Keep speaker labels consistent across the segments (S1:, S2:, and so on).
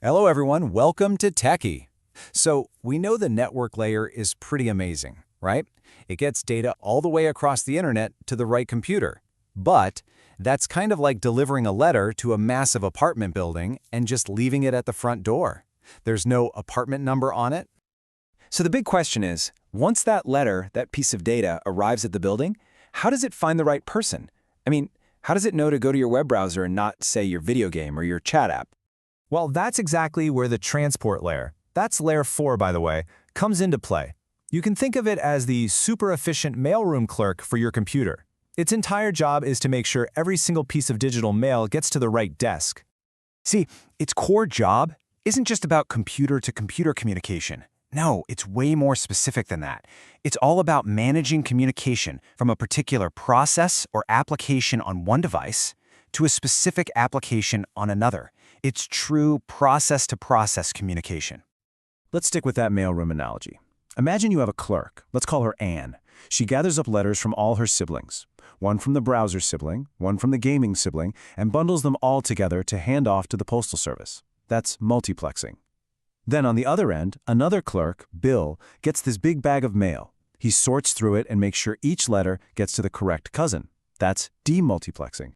S1: Hello everyone, welcome to Techie. So we know the network layer is pretty amazing, right? It gets data all the way across the internet to the right computer. But that's kind of like delivering a letter to a massive apartment building and just leaving it at the front door. There's no apartment number on it.
S2: So the big question is, once that letter, that piece of data, arrives at the building, how does it find the right person? How does it know to go to your web browser and not, say, your video game or your chat app?
S3: Well, that's exactly where the transport layer, that's layer 4 by the way, comes into play. You can think of it as the super efficient mailroom clerk for your computer. Its entire job is to make sure every single piece of digital mail gets to the right desk.
S2: See, its core job isn't just about computer-to-computer communication. No, it's way more specific than that. It's all about managing communication from a particular process or application on one device to a specific application on another. It's true process-to-process communication.
S3: Let's stick with that mailroom analogy. Imagine you have a clerk, let's call her Anne. She gathers up letters from all her siblings, one from the browser sibling, one from the gaming sibling, and bundles them all together to hand off to the postal service. That's multiplexing. Then on the other end, another clerk, Bill, gets this big bag of mail. He sorts through it and makes sure each letter gets to the correct cousin. That's demultiplexing.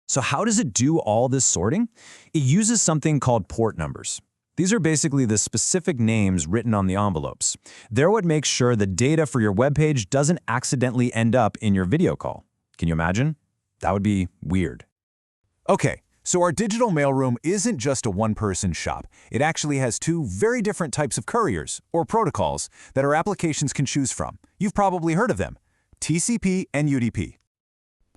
S1: So how does it do all this sorting? It uses something called port numbers. These are basically the specific names written on the envelopes. They're what makes sure the data for your web page doesn't accidentally end up in your video call. Can you imagine? That would be weird.
S4: Okay, so our digital mailroom isn't just a one-person shop. It actually has two very different types of couriers, or protocols, that our applications can choose from. You've probably heard of them, TCP and UDP.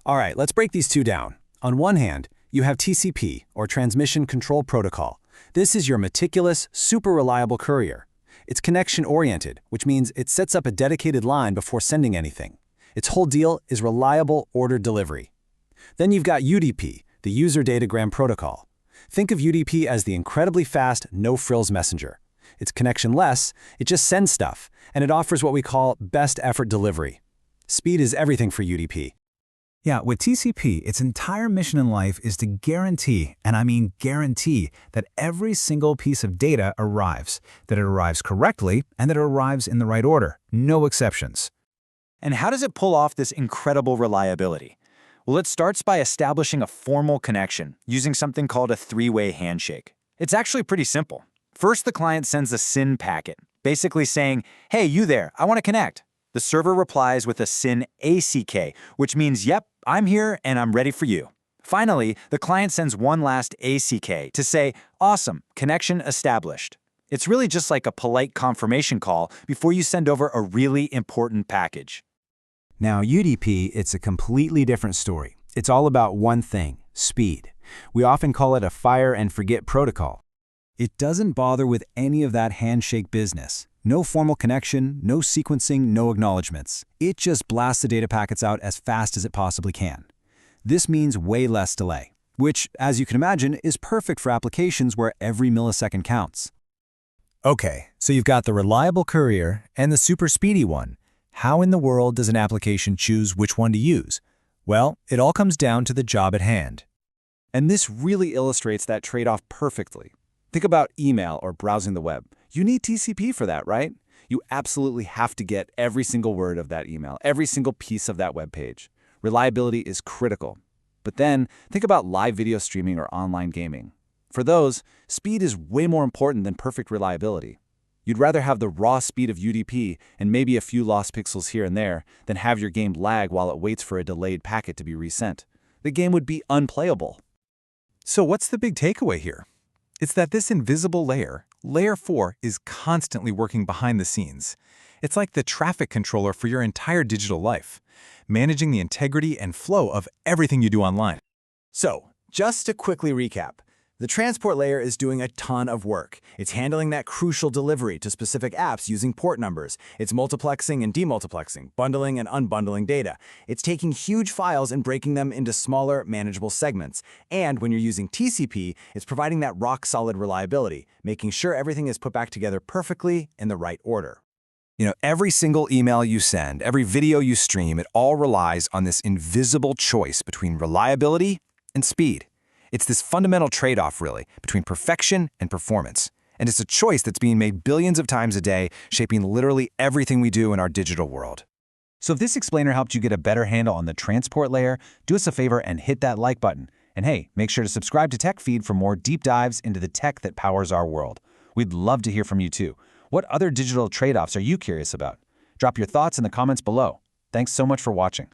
S1: All right, let's break these two down. On one hand, you have TCP, or Transmission Control Protocol. This is your meticulous, super reliable courier. It's connection-oriented, which means it sets up a dedicated line before sending anything. Its whole deal is reliable order delivery. Then you've got UDP, the User Datagram Protocol. Think of UDP as the incredibly fast, no-frills messenger. It's connectionless, it just sends stuff, and it offers what we call best effort delivery. Speed is everything for UDP.
S5: Yeah, with TCP, its entire mission in life is to guarantee, and I mean guarantee, that every single piece of data arrives, that it arrives correctly, and that it arrives in the right order. No exceptions.
S2: And how does it pull off this incredible reliability? Well, it starts by establishing a formal connection using something called a three-way handshake. It's actually pretty simple. First, the client sends a SYN packet, basically saying, "Hey, you there, I want to connect." The server replies with a SYN ACK, which means, "Yep, I'm here and I'm ready for you." Finally, the client sends one last ACK to say, "Awesome, connection established." It's really just like a polite confirmation call before you send over a really important package.
S1: Now, UDP, it's a completely different story. It's all about one thing, speed. We often call it a fire and forget protocol. It doesn't bother with any of that handshake business. No formal connection, no sequencing, no acknowledgements. It just blasts the data packets out as fast as it possibly can. This means way less delay, which, as you can imagine, is perfect for applications where every millisecond counts. Okay, so you've got the reliable courier and the super speedy one. How in the world does an application choose which one to use? Well, it all comes down to the job at hand.
S3: And this really illustrates that trade-off perfectly. Think about email or browsing the web. You need TCP for that, right? You absolutely have to get every single word of that email, every single piece of that web page. Reliability is critical. But then, think about live video streaming or online gaming. For those, speed is way more important than perfect reliability. You'd rather have the raw speed of UDP and maybe a few lost pixels here and there than have your game lag while it waits for a delayed packet to be resent. The game would be unplayable.
S4: So what's the big takeaway here? It's that this invisible layer, layer 4, is constantly working behind the scenes. It's like the traffic controller for your entire digital life, managing the integrity and flow of everything you do online.
S6: So, just to quickly recap, the transport layer is doing a ton of work. It's handling that crucial delivery to specific apps using port numbers. It's multiplexing and demultiplexing, bundling and unbundling data. It's taking huge files and breaking them into smaller, manageable segments. And when you're using TCP, it's providing that rock-solid reliability, making sure everything is put back together perfectly in the right order.
S1: You know, every single email you send, every video you stream, it all relies on this invisible choice between reliability and speed.
S3: It's this fundamental trade-off, really, between perfection and performance. And it's a choice that's being made billions of times a day, shaping literally everything we do in our digital world. So if this explainer helped you get a better handle on the transport layer, do us a favor and hit that like button. And hey, make sure to subscribe to Tech Feed for more deep dives into the tech that powers our world. We'd love to hear from you too. What other digital trade-offs are you curious about? Drop your thoughts in the comments below. Thanks so much for watching.